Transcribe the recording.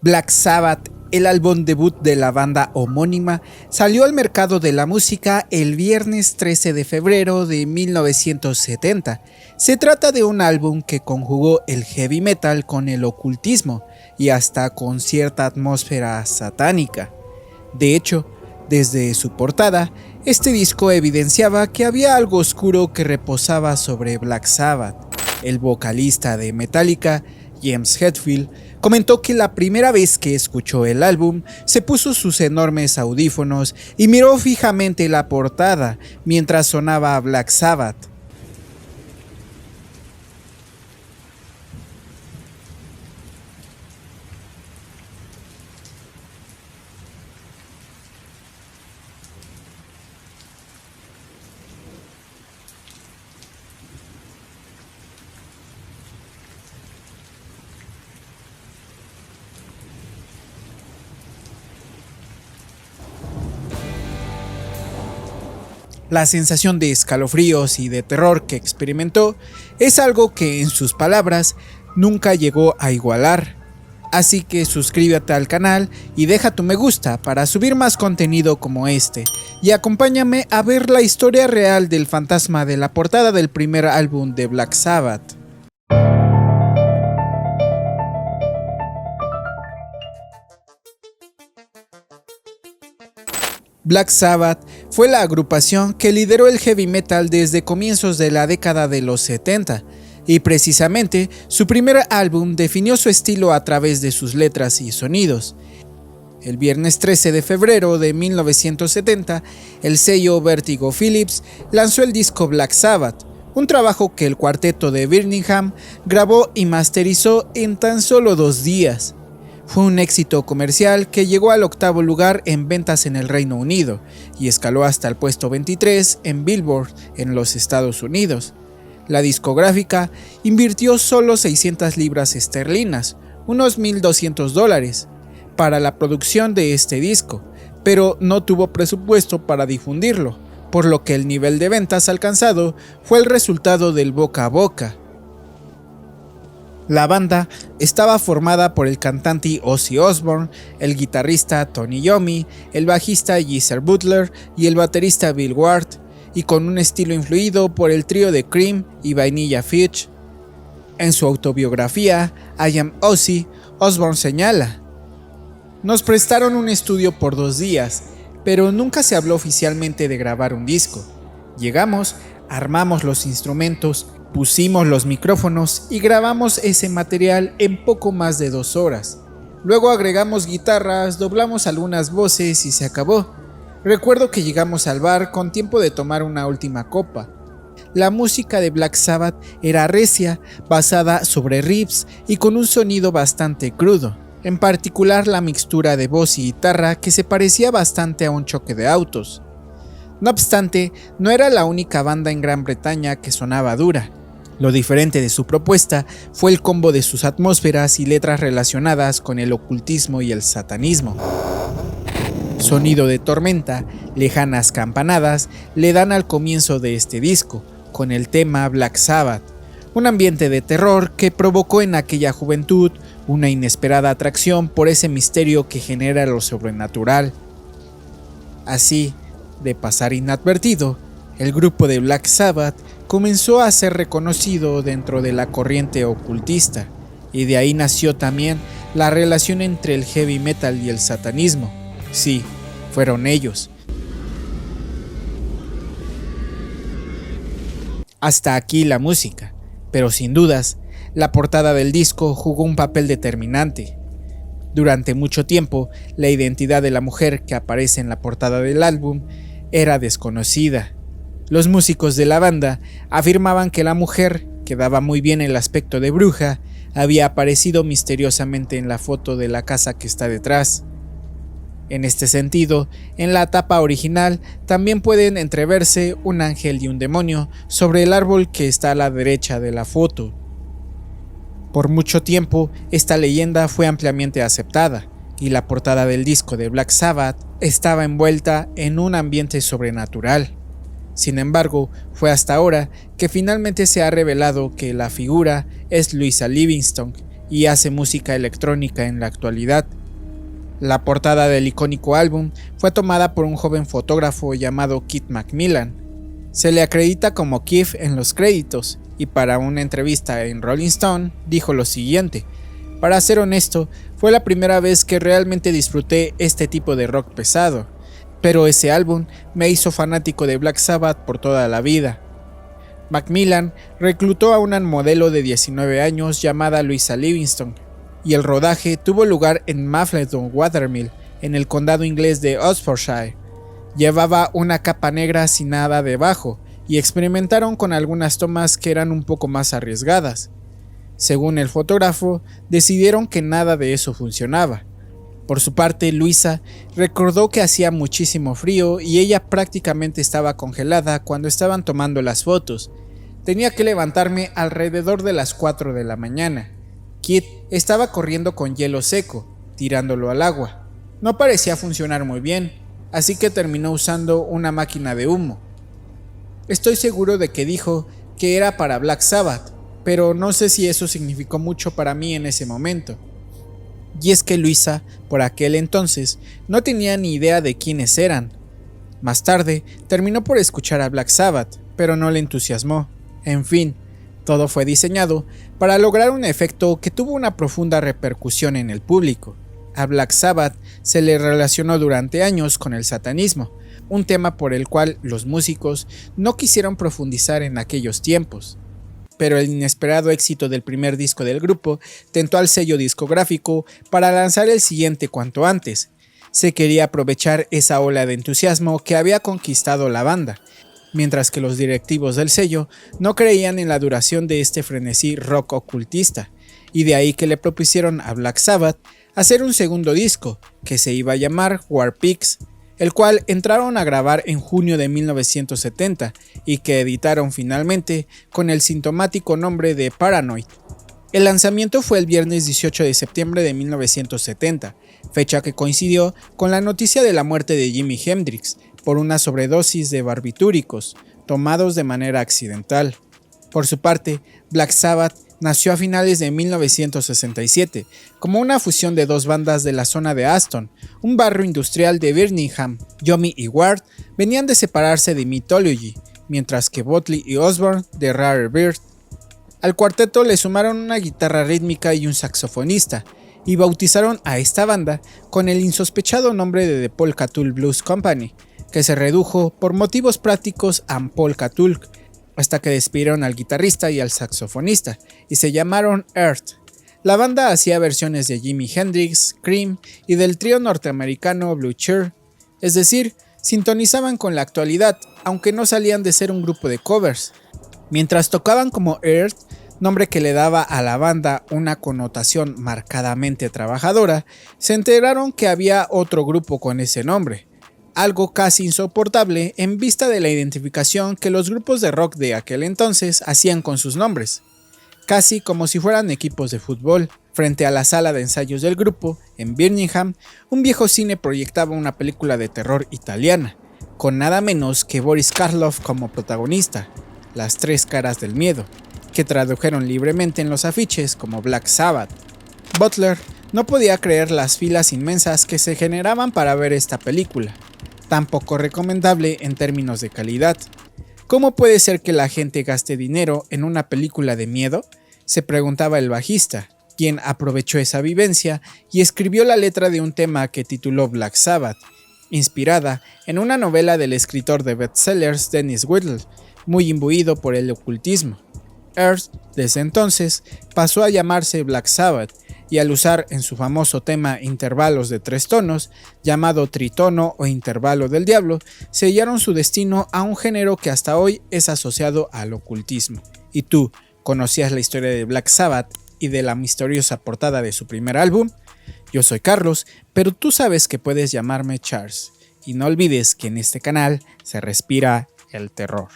Black Sabbath, el álbum debut de la banda homónima, salió al mercado de la música el viernes 13 de febrero de 1970. Se trata de un álbum que conjugó el heavy metal con el ocultismo y hasta con cierta atmósfera satánica. De hecho, desde su portada, este disco evidenciaba que había algo oscuro que reposaba sobre Black Sabbath. El vocalista de Metallica, James Hetfield, comentó que la primera vez que escuchó el álbum se puso sus enormes audífonos y miró fijamente la portada mientras sonaba Black Sabbath. La sensación de escalofríos y de terror que experimentó es algo que, en sus palabras, nunca llegó a igualar. Así que suscríbete al canal y deja tu me gusta para subir más contenido como este, y acompáñame a ver la historia real del fantasma de la portada del primer álbum de Black Sabbath. Black Sabbath fue la agrupación que lideró el heavy metal desde comienzos de la década de los 70, y precisamente su primer álbum definió su estilo a través de sus letras y sonidos. El viernes 13 de febrero de 1970, el sello Vertigo Philips lanzó el disco Black Sabbath, un trabajo que el cuarteto de Birmingham grabó y masterizó en tan solo 2 días. Fue un éxito comercial que llegó al 8º lugar en ventas en el Reino Unido y escaló hasta el puesto 23 en Billboard en los Estados Unidos. La discográfica invirtió solo 600 libras esterlinas, unos $1,200, para la producción de este disco, pero no tuvo presupuesto para difundirlo, por lo que el nivel de ventas alcanzado fue el resultado del boca a boca. La banda estaba formada por el cantante Ozzy Osbourne, el guitarrista Tony Iommi, el bajista Geezer Butler y el baterista Bill Ward, y con un estilo influido por el trío de Cream y Vanilla Fudge. En su autobiografía, I Am Ozzy, Osbourne señala: "Nos prestaron un estudio por 2 días, pero nunca se habló oficialmente de grabar un disco. Llegamos, armamos los instrumentos, pusimos los micrófonos y grabamos ese material en poco más de 2 horas. Luego agregamos guitarras, doblamos algunas voces y se acabó. Recuerdo que llegamos al bar con tiempo de tomar una última copa. La música de Black Sabbath era recia, basada sobre riffs y con un sonido bastante crudo, en particular la mixtura de voz y guitarra que se parecía bastante a un choque de autos. No obstante, no era la única banda en Gran Bretaña que sonaba dura. Lo diferente de su propuesta fue el combo de sus atmósferas y letras relacionadas con el ocultismo y el satanismo. Sonido de tormenta, lejanas campanadas le dan al comienzo de este disco, con el tema Black Sabbath, un ambiente de terror que provocó en aquella juventud una inesperada atracción por ese misterio que genera lo sobrenatural. Así, de pasar inadvertido, el grupo de Black Sabbath comenzó a ser reconocido dentro de la corriente ocultista, y de ahí nació también la relación entre el heavy metal y el satanismo. Sí, fueron ellos. Hasta aquí la música, pero sin dudas, la portada del disco jugó un papel determinante. Durante mucho tiempo, la identidad de la mujer que aparece en la portada del álbum era desconocida. Los músicos de la banda afirmaban que la mujer, que daba muy bien el aspecto de bruja, había aparecido misteriosamente en la foto de la casa que está detrás. En este sentido, en la tapa original también pueden entreverse un ángel y un demonio sobre el árbol que está a la derecha de la foto. Por mucho tiempo, esta leyenda fue ampliamente aceptada, y la portada del disco de Black Sabbath estaba envuelta en un ambiente sobrenatural. Sin embargo, fue hasta ahora que finalmente se ha revelado que la figura es Louisa Livingstone, y hace música electrónica en la actualidad. La portada del icónico álbum fue tomada por un joven fotógrafo llamado Keith McMillan. Se le acredita como Keith en los créditos y para una entrevista en Rolling Stone dijo lo siguiente: "Para ser honesto, fue la primera vez que realmente disfruté este tipo de rock pesado, pero ese álbum me hizo fanático de Black Sabbath por toda la vida". McMillan reclutó a una modelo de 19 años llamada Louisa Livingston, y el rodaje tuvo lugar en Mapleton Watermill, en el condado inglés de Oxfordshire. Llevaba una capa negra sin nada debajo, y experimentaron con algunas tomas que eran un poco más arriesgadas. Según el fotógrafo, decidieron que nada de eso funcionaba. Por su parte, Louisa recordó que hacía muchísimo frío y ella prácticamente estaba congelada cuando estaban tomando las fotos. "Tenía que levantarme alrededor de las 4 de la mañana. Kit estaba corriendo con hielo seco, tirándolo al agua. No parecía funcionar muy bien, así que terminó usando una máquina de humo. Estoy seguro de que dijo que era para Black Sabbath, pero no sé si eso significó mucho para mí en ese momento". Y es que Louisa, por aquel entonces, no tenía ni idea de quiénes eran. Más tarde, terminó por escuchar a Black Sabbath, pero no le entusiasmó. En fin, todo fue diseñado para lograr un efecto que tuvo una profunda repercusión en el público. A Black Sabbath se le relacionó durante años con el satanismo, un tema por el cual los músicos no quisieron profundizar en aquellos tiempos. Pero el inesperado éxito del primer disco del grupo tentó al sello discográfico para lanzar el siguiente cuanto antes. Se quería aprovechar esa ola de entusiasmo que había conquistado la banda, mientras que los directivos del sello no creían en la duración de este frenesí rock ocultista, y de ahí que le propusieron a Black Sabbath hacer un segundo disco, que se iba a llamar War Pigs, el cual entraron a grabar en junio de 1970 y que editaron finalmente con el sintomático nombre de Paranoid. El lanzamiento fue el viernes 18 de septiembre de 1970, fecha que coincidió con la noticia de la muerte de Jimi Hendrix por una sobredosis de barbitúricos, tomados de manera accidental. Por su parte, Black Sabbath nació a finales de 1967 como una fusión de dos bandas de la zona de Aston, un barrio industrial de Birmingham. Yomi y Ward venían de separarse de Mythology, mientras que Botley y Osborne de Rare Bird. Al cuarteto le sumaron una guitarra rítmica y un saxofonista, y bautizaron a esta banda con el insospechado nombre de The Polka Tulk Blues Company, que se redujo por motivos prácticos a Polka Tulk, hasta que despidieron al guitarrista y al saxofonista, y se llamaron Earth. La banda hacía versiones de Jimi Hendrix, Cream y del trío norteamericano Blue Cheer, es decir, sintonizaban con la actualidad, aunque no salían de ser un grupo de covers. Mientras tocaban como Earth, nombre que le daba a la banda una connotación marcadamente trabajadora, se enteraron que había otro grupo con ese nombre, algo casi insoportable en vista de la identificación que los grupos de rock de aquel entonces hacían con sus nombres, casi como si fueran equipos de fútbol. Frente a la sala de ensayos del grupo, en Birmingham, un viejo cine proyectaba una película de terror italiana, con nada menos que Boris Karloff como protagonista, Las tres caras del miedo, que tradujeron libremente en los afiches como Black Sabbath. Butler no podía creer las filas inmensas que se generaban para ver esta película, tan poco recomendable en términos de calidad. ¿Cómo puede ser que la gente gaste dinero en una película de miedo?, se preguntaba el bajista, quien aprovechó esa vivencia y escribió la letra de un tema que tituló Black Sabbath, inspirada en una novela del escritor de bestsellers Dennis Whittle, muy imbuido por el ocultismo. Earth, desde entonces, pasó a llamarse Black Sabbath, y al usar en su famoso tema intervalos de 3 tonos, llamado tritono o intervalo del diablo, sellaron su destino a un género que hasta hoy es asociado al ocultismo. ¿Y tú, conocías la historia de Black Sabbath y de la misteriosa portada de su primer álbum? Yo soy Carlos, pero tú sabes que puedes llamarme Charles, y no olvides que en este canal se respira el terror.